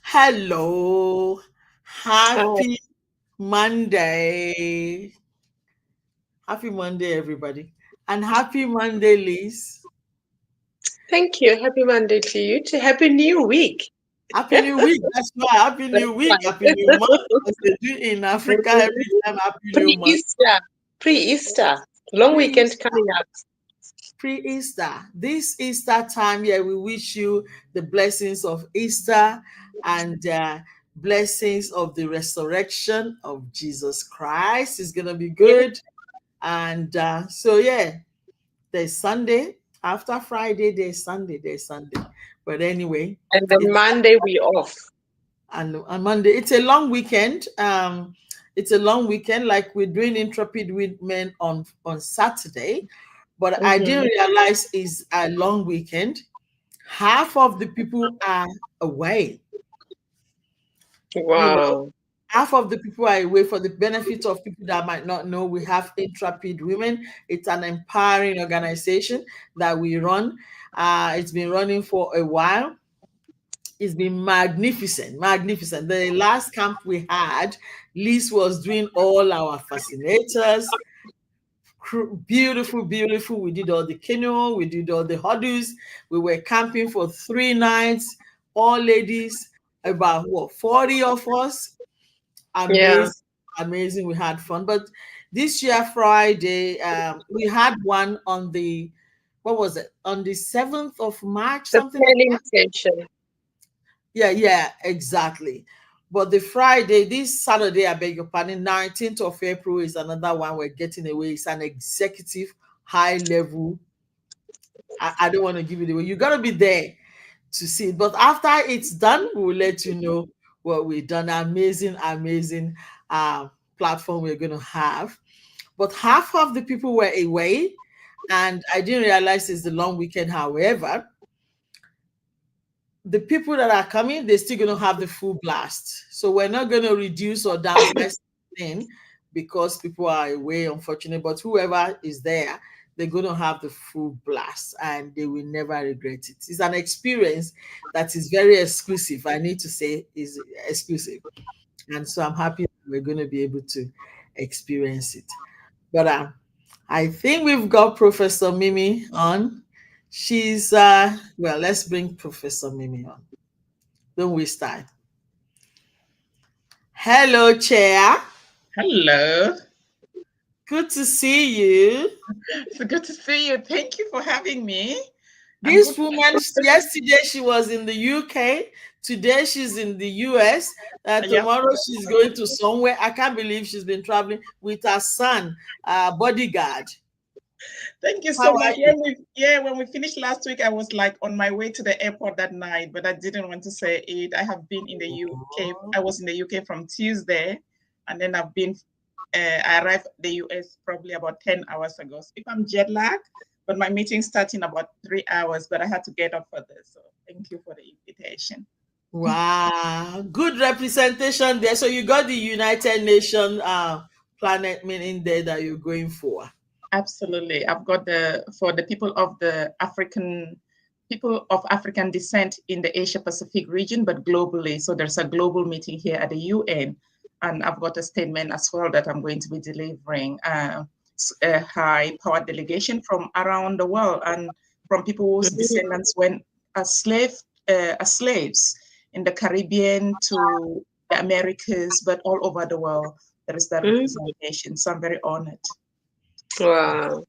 Hello, Hi. Monday. Happy Monday, everybody. And happy Monday, Liz. Thank you. Happy Monday to you. To Happy New Week. Happy New Week. That's why. Happy New Week. That's Happy New Month. As they do in right. Africa every time. Happy New Month. Pre-Easter. Pre-Easter. Long weekend Pre-Easter. coming up. Pre-Easter. This Easter time, yeah, we wish you the blessings of Easter and blessings of the resurrection of Jesus Christ. It's going to be Yeah. good. And so, yeah, there's Sunday. After Friday, there's Sunday. There's Sunday. But anyway, And then it's Monday we off. and on Monday. It's a long weekend. It's a long weekend, like we're doing Intrepid Women on Saturday. But I Mm-hmm. didn't realize it's a long weekend. Half of the people are away. You know, Wow. half of the people are away. For the benefit of people that might not know, we have Intrepid Women. It's an empowering organization that we run. It's been running for a while. It's been magnificent, magnificent. The last camp we had, Liz was doing all our fascinators. Beautiful, beautiful. We did all the canoe, we did all the huddles. We were camping for 3 nights, all ladies, about what, 40 of us. Yeah. Amazing, amazing. We had fun. But this year, Friday, we had one on the, what was it, on the 7th of March, The something like planning that. session. Yeah, exactly. But the Friday, this Saturday, I beg your pardon, 19th of April is another one we're getting away. It's an executive high level. I don't want to give it away. You got to be there to see it. But after it's done, we'll let you know what we've done. Amazing, amazing platform we're going to have. But half of the people were away, and I didn't realize it's the long weekend. However, the people that are coming, they're still going to have the full blast. So we're not going to reduce or downsize thing because people are away, unfortunately. But whoever is there, they're going to have the full blast and they will never regret it. It's an experience that is very exclusive. I need to say is exclusive. And so I'm happy that we're going to be able to experience it. But I think we've got Professor Mimi on. She's well, let's bring Professor Mimi on. Don't waste time. Hello, Chair. Hello. Good to see you. It's good to see you. Thank you for having me. This woman, yesterday she was in the UK. Today she's in the US. Tomorrow she's going to somewhere. I can't believe she's been traveling with her son, bodyguard. Thank you How so are much. you? When we finished last week, I was like on my way to the airport that night, but I didn't want to say it. I have been in the UK. I was in the UK from Tuesday, and then I arrived at the US probably about 10 hours ago. So if I'm jet lagged, but my meeting starts in about 3 hours, but I had to get up for this. So thank you for the invitation. Wow, good representation there. So you got the United Nations planet meaning there that you're going for. Absolutely. I've got for the people of African descent in the Asia Pacific region, but globally. So there's a global meeting here at the UN, and I've got a statement as well that I'm going to be delivering. A high-powered delegation from around the world and from people whose descendants went as slaves in the Caribbean to the Americas, but all over the world. There is that representation. So I'm very honored. Wow.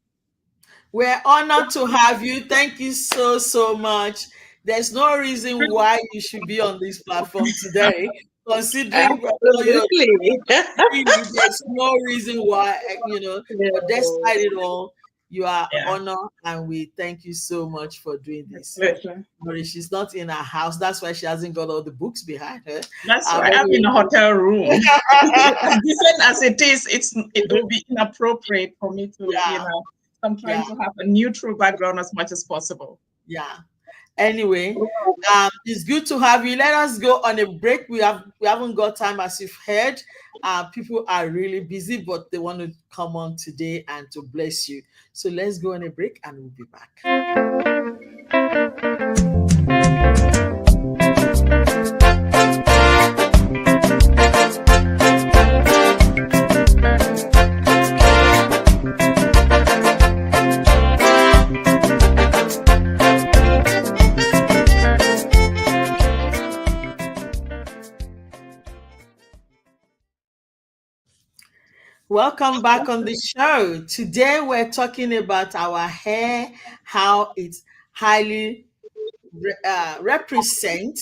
We're honored to have you. Thank you so much. There's no reason why you should be on this platform today, considering Absolutely. there's no reason why, but despite it all, You are Yeah. honored, and we thank you so much for doing My this. pleasure. Sorry, she's not in her house. That's why she hasn't got all the books behind her. That's why I'm in Anyway. a hotel room. As decent as it is, it will be inappropriate for me to, Yeah, I'm trying yeah, to have a neutral background as much as possible. yeah. Anyway, it's good to have you. Let us go on a break. We haven't got time, as you've heard. People are really busy, but they want to come on today and to bless you. So let's go on a break, and we'll be back. Welcome back on the show. Today we're talking about our hair, how it highly represent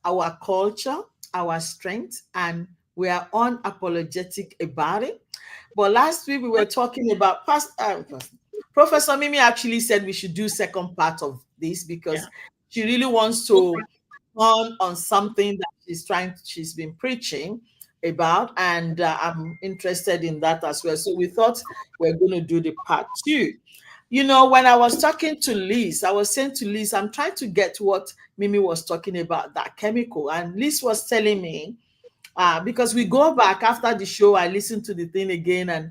our culture, our strength, and we are unapologetic about it. But last week we were talking about Professor Mimi actually said we should do second part of this Yeah. because she really wants to on something that she's been preaching about, and I'm interested in that as well. So we thought we're going to do the part two. When I was talking to Liz, I was saying to Liz, I'm trying to get what Mimi was talking about, that chemical. And Liz was telling me, because we go back after the show, I listen to the thing again. And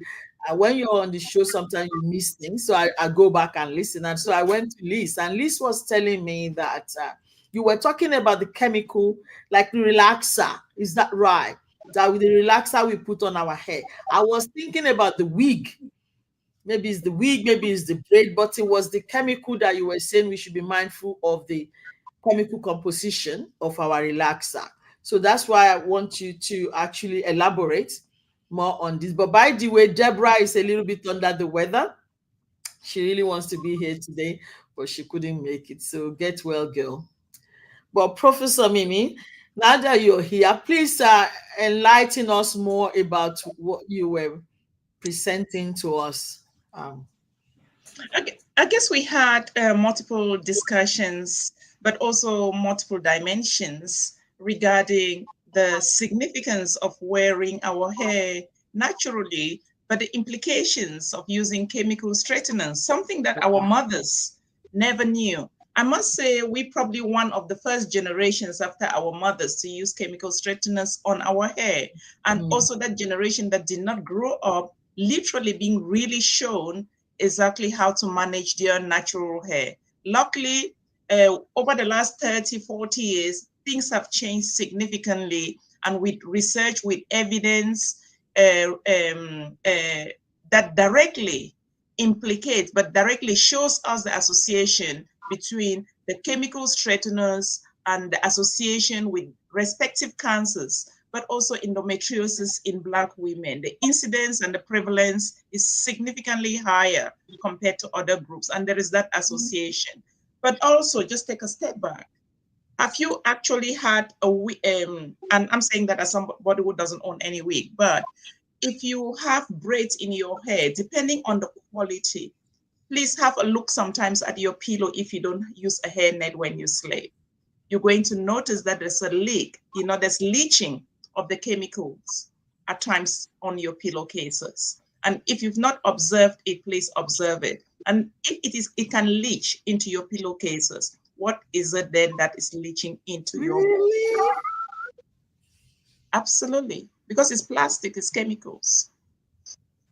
when you're on the show, sometimes you miss things. So I go back and listen. And so I went to Liz, and Liz was telling me that you were talking about the chemical, like the relaxer. Is that right? That with the relaxer we put on our hair. I was thinking about the wig. Maybe it's the wig, maybe it's the braid, but it was the chemical that you were saying we should be mindful of the chemical composition of our relaxer. So that's why I want you to actually elaborate more on this. But by the way, Deborah is a little bit under the weather. She really wants to be here today, but she couldn't make it. So get well, girl. But Professor Mimi, now that you're here, please enlighten us more about what you were presenting to us. Um, I guess we had multiple discussions, but also multiple dimensions regarding the significance of wearing our hair naturally, but the implications of using chemical straighteners, something that our mothers never knew. I must say, we probably one of the first generations after our mothers to use chemical straighteners on our hair, and mm, also that generation that did not grow up literally being really shown exactly how to manage their natural hair. Luckily, over the last 30, 40 years, things have changed significantly. And with research, with evidence that directly implicates, but directly shows us the association between the chemical straighteners and the association with respective cancers, but also endometriosis in Black women. The incidence and the prevalence is significantly higher compared to other groups, and there is that association. But also, just take a step back. Have you actually had a wig? And I'm saying that as somebody who doesn't own any wig, but if you have braids in your hair, depending on the quality, please have a look sometimes at your pillow if you don't use a hairnet when you sleep. You're going to notice that there's a leak, there's leaching of the chemicals at times on your pillowcases. And if you've not observed it, please observe it. And if it can leach into your pillowcases, what is it then that is leaching into your hair? really? Absolutely, because it's plastic, it's chemicals.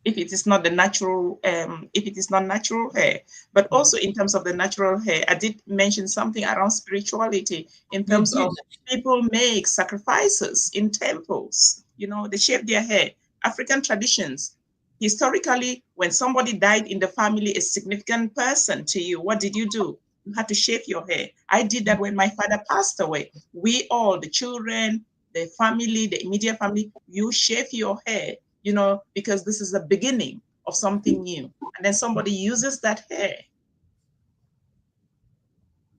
If it is not the natural, if it is not natural hair. But also in terms of the natural hair, I did mention something around spirituality in You terms did. of people make sacrifices in temples. They shave their hair. African traditions, historically, when somebody died in the family, a significant person to you, what did you do? You had to shave your hair. I did that when my father passed away. We all, the children, the family, the immediate family, you shave your hair, because this is the beginning of something new. And then somebody uses that hair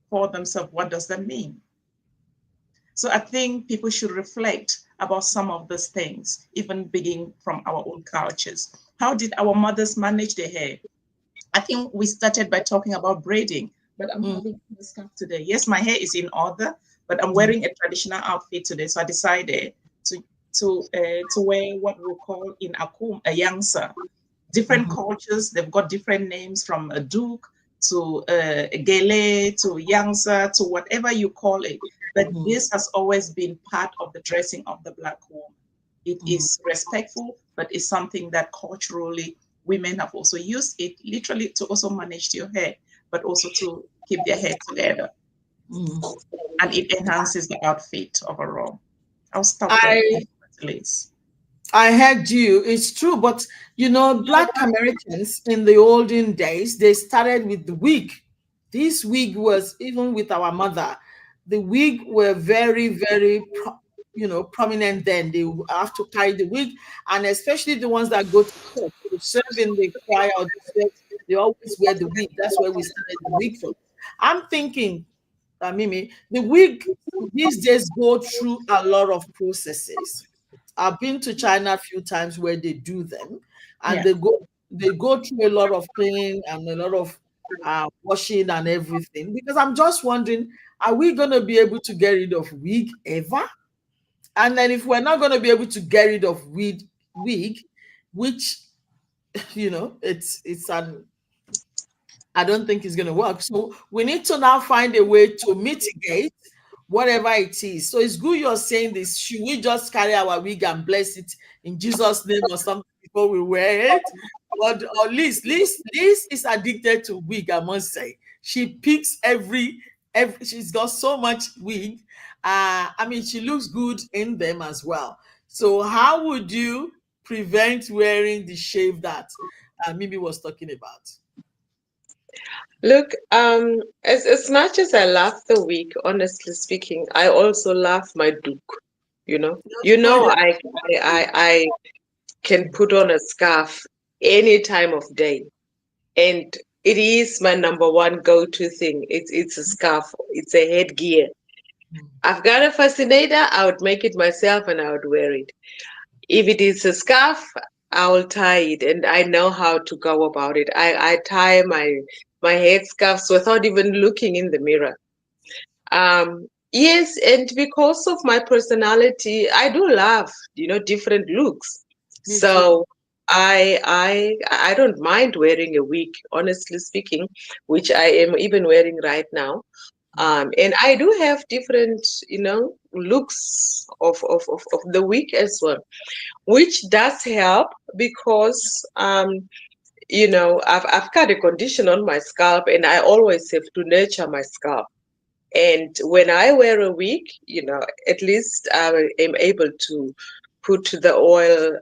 for themselves. What does that mean? So I think people should reflect about some of these things, even beginning from our own cultures. How did our mothers manage their hair? I think we started by talking about braiding, but I'm Mm, having a scarf today. Yes, my hair is in order, but I'm mm, wearing a traditional outfit today. So I decided to to wear what we call in Akum a yangsa. Different mhm, cultures, they've got different names from a duke to a gele to yangsa to whatever you call it. But mhm, this has always been part of the dressing of the Black woman. It mhm. is respectful, but it's something that culturally women have also used it literally to also manage your hair, but also to keep their hair together. Mm. And it enhances the outfit overall. I'll stop there. I Please. I heard you. It's true, but Black Americans in the olden days, they started with the wig. This wig was even with our mother. The wig were very, very, prominent then. They would have to carry the wig, and especially the ones that go to church to serve in the choir or the church, they always wear the wig. That's where we started the wig from. I'm thinking, Mimi, the wig these days go through a lot of processes. I've been to China a few times where they do them, and Yeah. they go through a lot of cleaning and a lot of washing and everything. Because I'm just wondering, are we going to be able to get rid of wig ever? And then if we're not going to be able to get rid of wig, which it's an I don't think it's going to work. So we need to now find a way to mitigate whatever it is. So it's good you're saying this. Should we just carry our wig and bless it in Jesus' name or something before we wear it? Or Liz is addicted to wig, I must say. She picks every she's got so much wig. I mean, she looks good in them as well. So how would you prevent wearing the shave that Mimi was talking about? Look, as much as I love the week, honestly speaking, I also love my Duke. Oh yeah. I can put on a scarf any time of day, and it is my number one go-to thing. It's a scarf. It's a headgear. I've got a fascinator. I would make it myself, and I would wear it. If it is a scarf, I will tie it, and I know how to go about it. I tie my head scarves without even looking in the mirror. Yes, and because of my personality, I do love, different looks. Me too. So I don't mind wearing a wig, honestly speaking, which I am even wearing right now. And I do have different, looks of the wig as well, which does help because I've got a condition on my scalp, and I always have to nurture my scalp. And when I wear a wig, at least I am able to put the oil,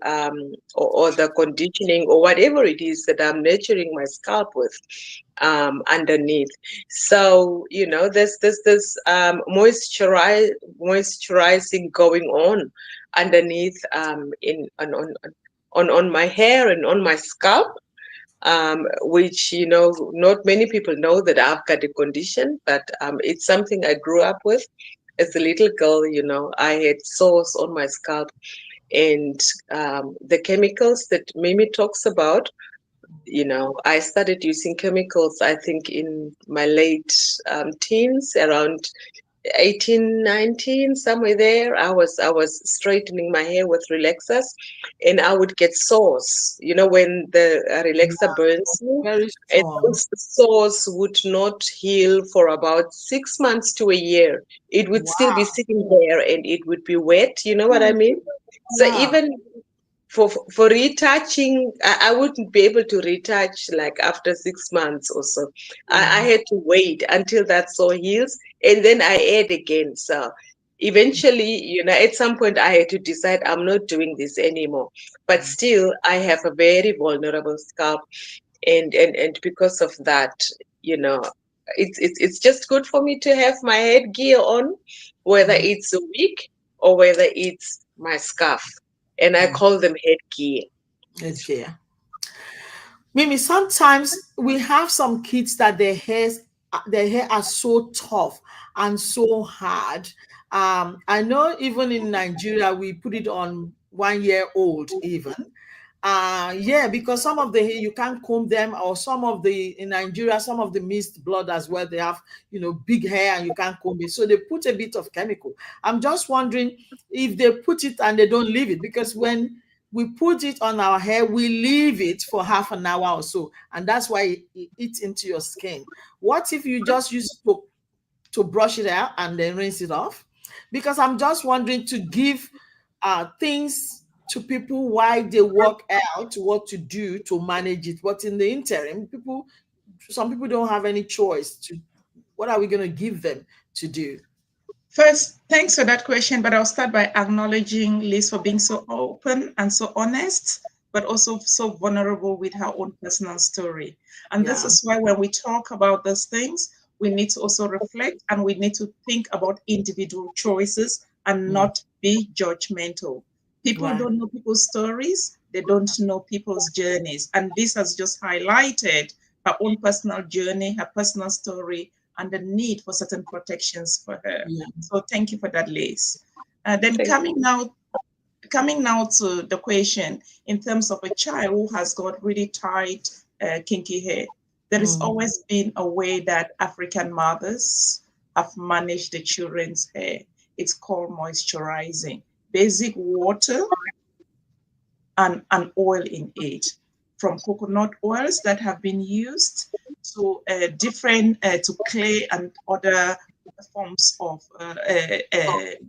or the conditioning or whatever it is that I'm nurturing my scalp with, underneath. So, there's this moisturizing going on underneath, in on my hair and on my scalp, which not many people know that I've got a condition, but it's something I grew up with. As a little girl, I had sores on my scalp, and the chemicals that Mimi talks about, I started using chemicals, I think, in my late teens, around 18, 19, somewhere there. I was straightening my hair with relaxers, and I would get sores, when the relaxer burns me, Very and strong. those sores would not heal for about 6 months to a year. It would still be Wow. sitting there, and it would be wet, you know what I mean? So Yeah. even for retouching, I wouldn't be able to retouch like after 6 months or so. I Mm, had to wait until that sore heals, and then I add again. So eventually, at some point I had to decide I'm not doing this anymore. But still, I have a very vulnerable scalp, and because of that, you know, it's just good for me to have my headgear on, whether mm, it's a wig or whether it's my scarf, and I mm. call them headgear. Okay. Mimi, sometimes we have some kids that their hair are so tough and so hard. I know even in Nigeria we put it on 1 year old even. Yeah, because some of the hair you can't comb them, or some of the in Nigeria, some of the mixed blood as well, they have big hair and you can't comb it. So they put a bit of chemical. I'm just wondering if they put it and they don't leave it, because when we put it on our hair, we leave it for half an hour or so, and that's why it eats into your skin. What if you just use it to brush it out and then rinse it off? Because I'm just wondering to give things to people while they work out what to do to manage it. But in the interim, some people don't have any choice to. What are we going to give them to do? First, thanks for that question, but I'll start by acknowledging Liz for being so open and so honest, but also so vulnerable with her own personal story. And this Yeah, is why when we talk about those things, we need to also reflect and we need to think about individual choices and mm, not be judgmental. People right. don't know people's stories, they don't know people's journeys. And this has just highlighted her own personal journey, her personal story, and the need for certain protections for her. Yeah. So thank you for that, Liz. Then Thank coming now to the question in terms of a child who has got really tight, kinky hair. There has Mm, always been a way that African mothers have managed the children's hair. It's called moisturizing. Basic water and an oil in it, from coconut oils that have been used to different to clay and other forms of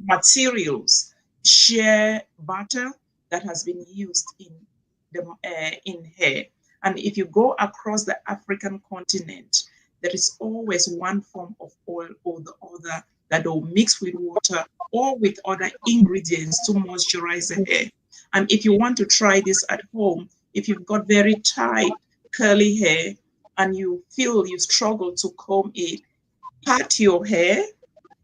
materials, shea butter that has been used in hair. And if you go across the African continent, there is always one form of oil or the other that will mix with water or with other ingredients to moisturize the hair. And if you want to try this at home, if you've got very tight, curly hair and you feel you struggle to comb it, pat your hair,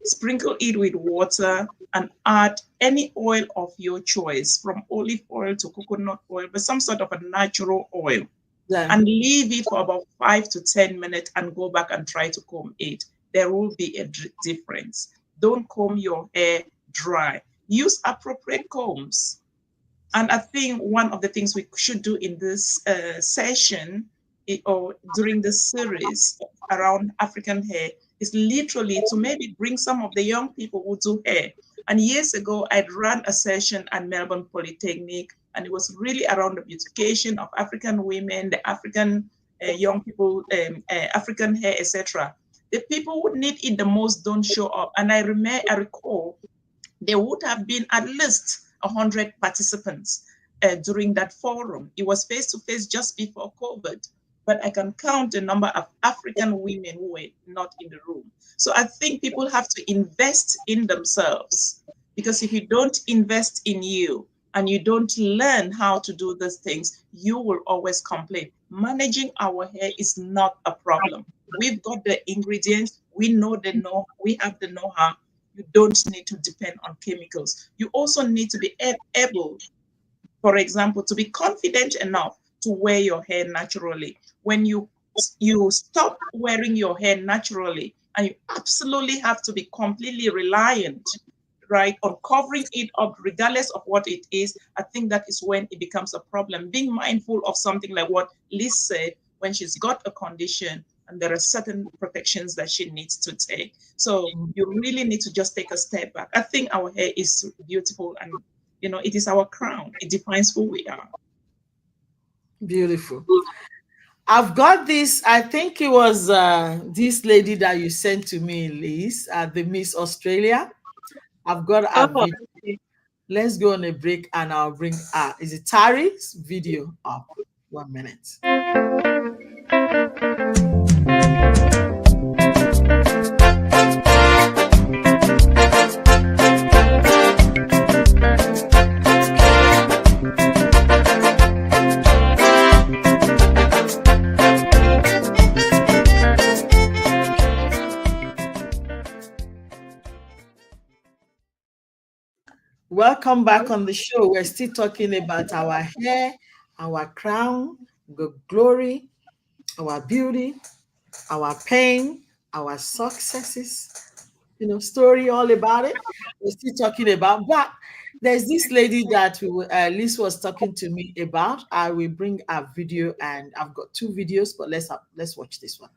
sprinkle it with water, and add any oil of your choice, from olive oil to coconut oil, but some sort of a natural oil, yeah. and leave it for about 5 to 10 minutes and go back and try to comb it. There will be a difference. Don't comb your hair dry. Use appropriate combs. And I think one of the things we should do in this session or during this series around African hair is literally to maybe bring some of the young people who do hair. And years ago, I'd run a session at Melbourne Polytechnic, and it was really around the beautification of African women, the African young people, African hair, etc. The people who need it the most don't show up. And I recall there would have been at least 100 participants during that forum. It was face to face just before COVID, but I can count the number of African women who were not in the room. So I think people have to invest in themselves, because if you don't invest in you and you don't learn how to do these things, you will always complain. Managing our hair is not a problem. We've got the ingredients, we have the know-how. You don't need to depend on chemicals. You also need to be able, for example, to be confident enough to wear your hair naturally. When you stop wearing your hair naturally, and you absolutely have to be completely reliant, right, on covering it up regardless of what it is, I think that is when it becomes a problem. Being mindful of something like what Liz said, when she's got a condition and there are certain protections that she needs to take. So you really need to just take a step back. I think our hair is beautiful, and it is our crown. It defines who we are. Beautiful. I've got this. I think it was this lady that you sent to me, Liz, at the Miss Australia. I've got a Oh, video. Let's go on a break and I'll bring is it Tari's video up? 1 minute. Welcome back on the show. We're still talking about our hair, our crown, the glory, our beauty, our pain, our successes, story all about it. We're still talking about, but There's this lady that Liz was talking to me about. I will bring a video, and I've got two videos, but let's watch this one.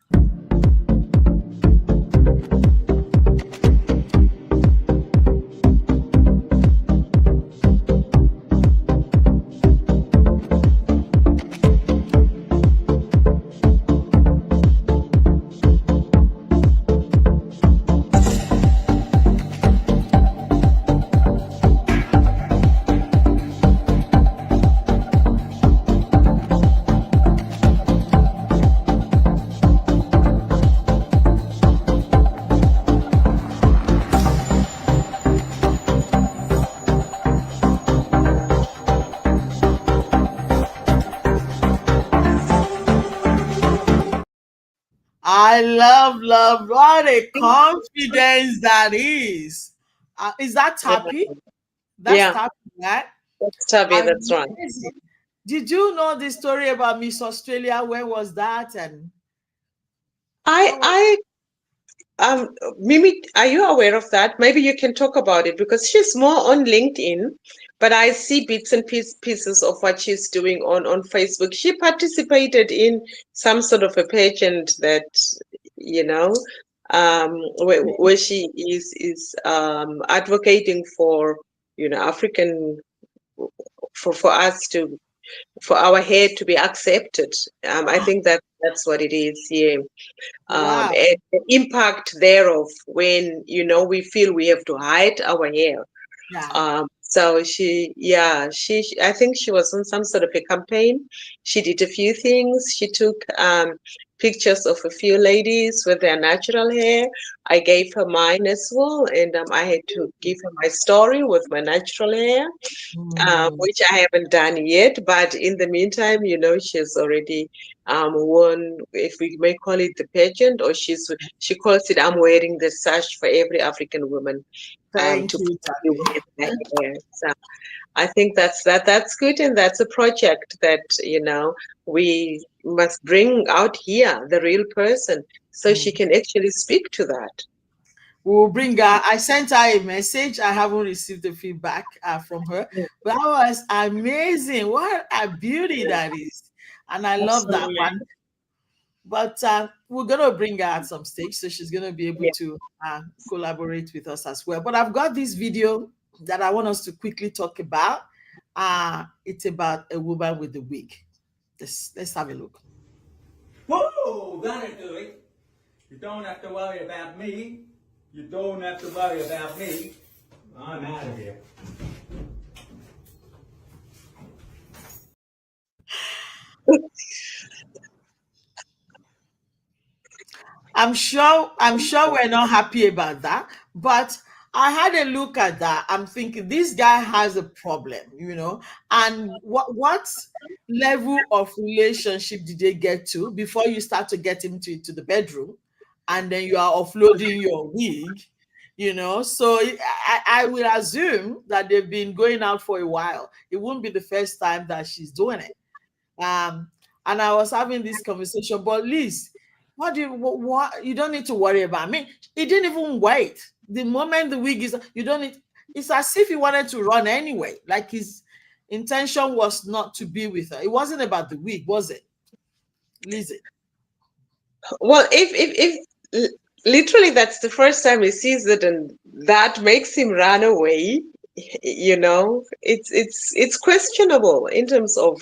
I love what a confidence that is. Is that Yeah, Tappy? That's yeah, Tappy, right? that's Chubby, that's right. Amazing. Did you know the story about Miss Australia? When was that? And I what was I Mimi, are you aware of that? Maybe you can talk about it because she's more on LinkedIn, but I see bits and pieces of what she's doing on Facebook. She participated in some sort of a pageant that, you know, where she is advocating for, African for us to for our hair to be accepted. I think that's what it is. Yeah. wow? And the impact thereof when we feel we have to hide our hair. Yeah. So I think she was on some sort of a campaign. She did a few things. She took pictures of a few ladies with their natural hair. I gave her mine as well, and I had to give her my story with my natural hair, Mm, which I haven't done yet. But in the meantime, she's already won, if we may call it the pageant, or she calls it "I'm wearing the sash for every African woman thank to you, proudly Tappy. wear their hair." So I think that's good, and that's a project that we must bring out here, the real person, so she Mm. can actually speak to that. We'll bring her. I sent her a message. I haven't received the feedback from her. Yeah, But that was amazing. What a beauty that is. And I love that Absolutely. one. But we're going to bring her at some stage. So she's going to be able yeah. to collaborate with us as well. But I've got this video that I want us to quickly talk about. It's about a woman with a wig. Let's have a look. Whoa, that'll do it. You don't have to worry about me. You don't have to worry about me. I'm out of here. I'm sure we're not happy about that, but I had a look at that. I'm thinking this guy has a problem. And what level of relationship did they get to before you start to get him to the bedroom, and then you are offloading your wig. So I will assume that they've been going out for a while. It won't be the first time that she's doing it. um, and I was having this conversation, but Liz, what you don't need to worry about me. He didn't even wait. The moment the wig is, you don't need. It's as if he wanted to run anyway. Like his intention was not to be with her. It wasn't about the wig, was it, Liz? Well, if literally that's the first time he sees it, and that makes him run away, it's questionable in terms of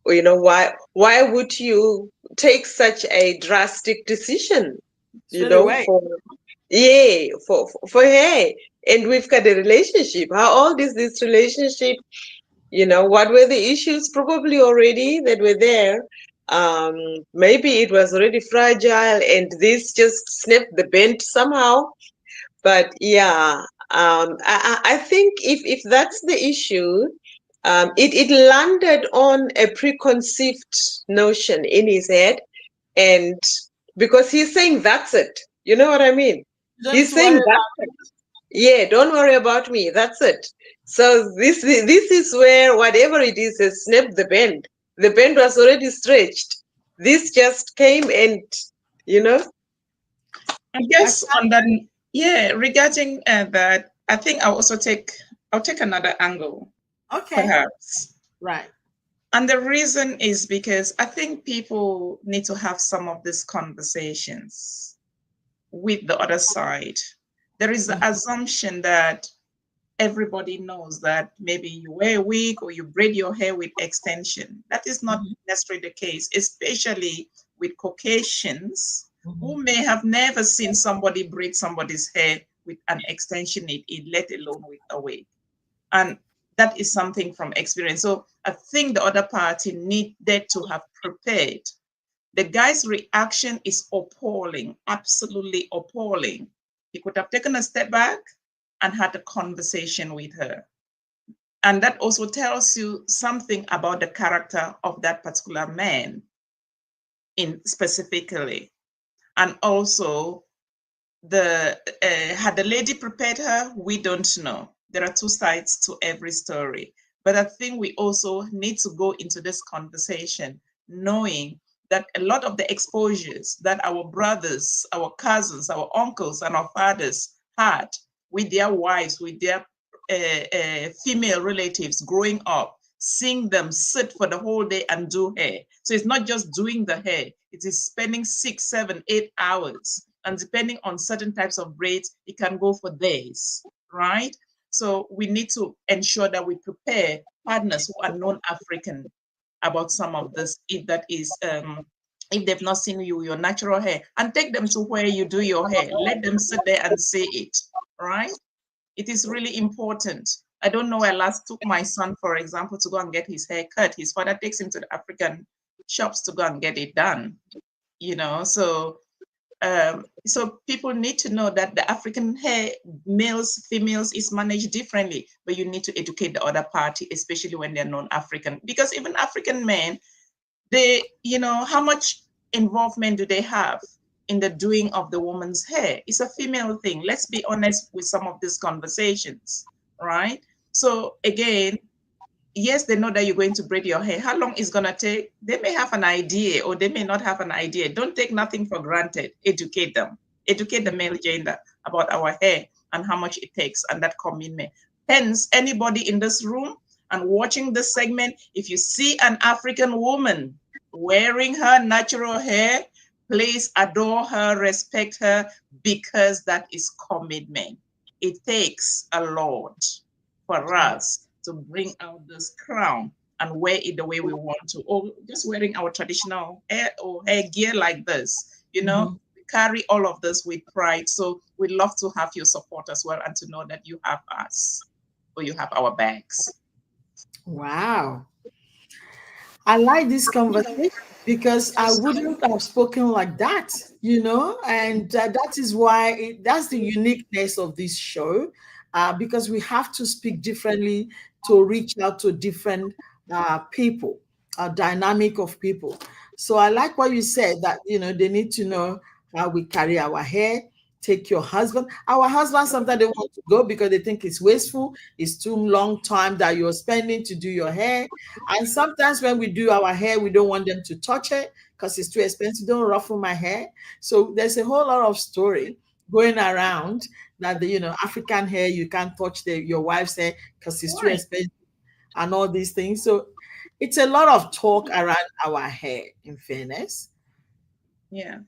why would you take such a drastic decision, Straight away. for yeah for hey, and we've got a relationship. How old is this relationship? What were the issues probably already that were there? Maybe it was already fragile and this just snapped the bend somehow. But yeah, I think if that's the issue, it landed on a preconceived notion in his head, and because he's saying that's it, you know what I mean? You don't need He's to worry saying about that's it. Yeah, don't worry about me. That's it. So this is where whatever it is has snapped the bend. The bend was already stretched. This just came and you know. I I guess on that, yeah, regarding that, I think I also take I'll take another angle, Okay. perhaps. Right. And the reason is because I think people need to have some of these conversations with the other side. There is the Mhm. assumption that everybody knows that maybe you wear a wig or you braid your hair with extension. That is not Mhm. necessarily the case, especially with Caucasians Mhm. who may have never seen somebody braid somebody's hair with an extension in it, let alone with a wig. And that is something from experience. So I think the other party needed to have prepared. The guy's reaction is appalling, absolutely appalling. He could have taken a step back and had a conversation with her. And that also tells you something about the character of that particular man in specifically. And also the had the lady prepared her, we don't know. There are two sides to every story, but I think we also need to go into this conversation knowing that a lot of the exposures that our brothers, our cousins, our uncles, and our fathers had with their wives, with their female relatives growing up, seeing them sit for the whole day and do hair. So it's not just doing the hair, it is spending 6, 7, 8 hours. And depending on certain types of braids, it can go for days, right? So we need to ensure that we prepare partners who are non-African about some of this, if that is if they've not seen you your natural hair, and take them to where you do your hair. Let them sit there and see it, right? It is really important. I don't know. I last took my son, for example, to go and get his hair cut. His father takes him to the African shops to go and get it done. So people need to know that the African hair, males, females, is managed differently, but you need to educate the other party, especially when they're non-African, because even African men, how much involvement do they have in the doing of the woman's hair? It's a female thing. Let's be honest with some of these conversations, right? So again, yes, they know that you're going to braid your hair. How long it's going to take? They may have an idea or they may not have an idea. Don't take nothing for granted. Educate them. Educate the male gender about our hair and how much it takes and that commitment. Hence, anybody in this room and watching this segment, if you see an African woman wearing her natural hair, please adore her, respect her, because that is commitment. It takes a lot for us to bring out this crown and wear it the way we want to, or just wearing our traditional hair or hair gear like this. Mhm. We carry all of this with pride. So we'd love to have your support as well and to know that you have us or you have our backs. Wow. I like this conversation because I wouldn't have spoken like that, and that is why that's the uniqueness of this show, because we have to speak differently to reach out to different people, a dynamic of people. So I like what you said that, they need to know how we carry our hair. Take your husband. Our husbands sometimes they want to go because they think it's wasteful. It's too long time that you're spending to do your hair. And sometimes when we do our hair, we don't want them to touch it because it's too expensive. Don't ruffle my hair. So there's a whole lot of story going around that African hair, you can't touch your wife's hair because it's too Why? expensive and all these things. So it's a lot of talk around our hair, in fairness. Yeah.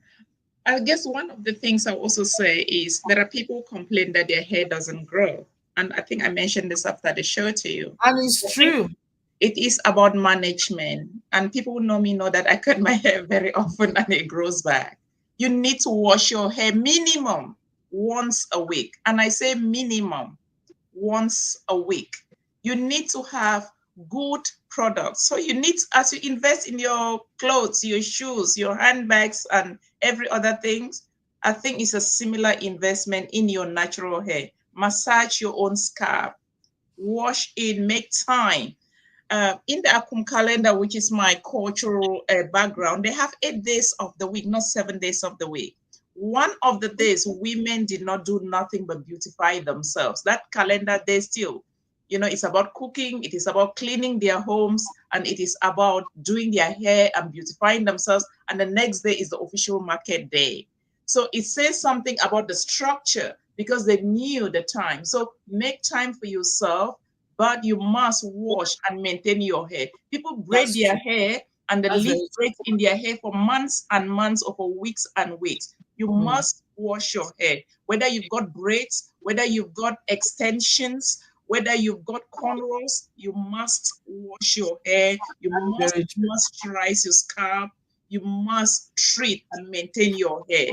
I guess one of the things I also say is there are people who complain that their hair doesn't grow. And I think I mentioned this after the show to you. And it's I think true. it is about management. And people who know me know that I cut my hair very often and it grows back. You need to wash your hair minimum once a week. And I say minimum once a week. You need to have good products. So you need, as you invest in your clothes, your shoes, your handbags, and every other things, I think it's a similar investment in your natural hair. Massage your own scalp, wash it, make time. In the Akum calendar, which is my cultural background, they have 8 days of the week, not 7 days of the week. One of the days, women did not do nothing but beautify themselves. That calendar day still, it's about cooking, it is about cleaning their homes, and it is about doing their hair and beautifying themselves. And the next day is the official market day. So it says something about the structure because they knew the time. So make time for yourself, but you must wash and maintain your hair. People braid That's their true. hair and they That's leave very braids in their hair for months and months or for weeks and weeks. You true. must wash your hair, whether you've got braids, whether you've got extensions, whether you've got cornrows. You must wash your hair. You must Very true. moisturize your scalp. You must treat and maintain your hair.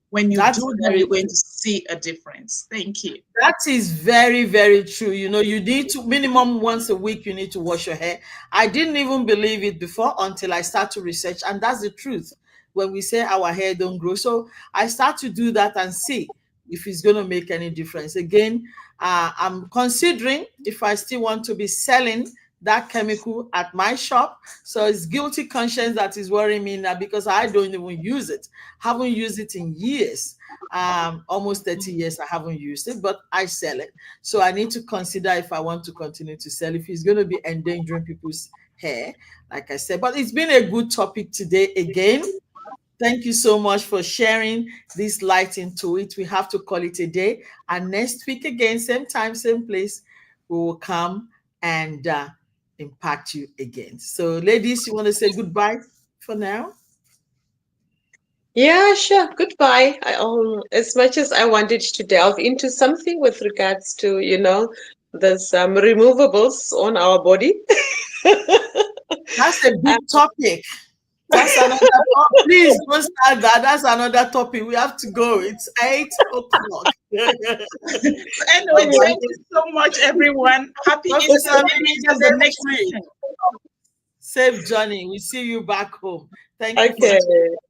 When you That's do that, very you're going true. to see a difference. Thank you. That is very, very true. You know, you need to minimum once a week, you need to wash your hair. I didn't even believe it before until I start to research, and that's the truth. When we say our hair don't grow, so I start to do that and see if it's going to make any difference. Again, I'm considering if I still want to be selling that chemical at my shop. So it's guilty conscience that is worrying me now because I don't even use it. Haven't used it in years. Almost 30 years I haven't used it, but I sell it. So I need to consider if I want to continue to sell, if it's going to be endangering people's hair, like I said. But it's been a good topic today again. Thank you so much for sharing this light into it. We have to call it a day. And next week again, same time, same place, we will come and impact you again. So ladies, you want to say goodbye for now? Yeah, sure. Goodbye. As much as I wanted to delve into something with regards to, there's removables on our body. That's a big topic. That's another topic. Please don't start that. That's another topic. We have to go. It's 8 o'clock. So anyway, Bye-bye. thank you so much, everyone. Happy Dr. Easter. Sammy, See you stay the next free. week. Safe journey. We see you back home. Thank you for Okay.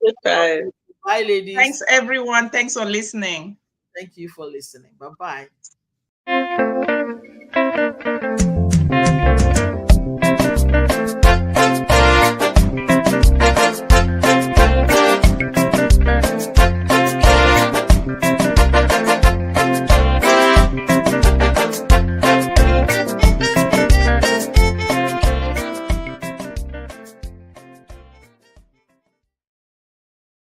Goodbye. bye, ladies. Thanks, everyone. Thanks for listening. Thank you for listening. Bye bye.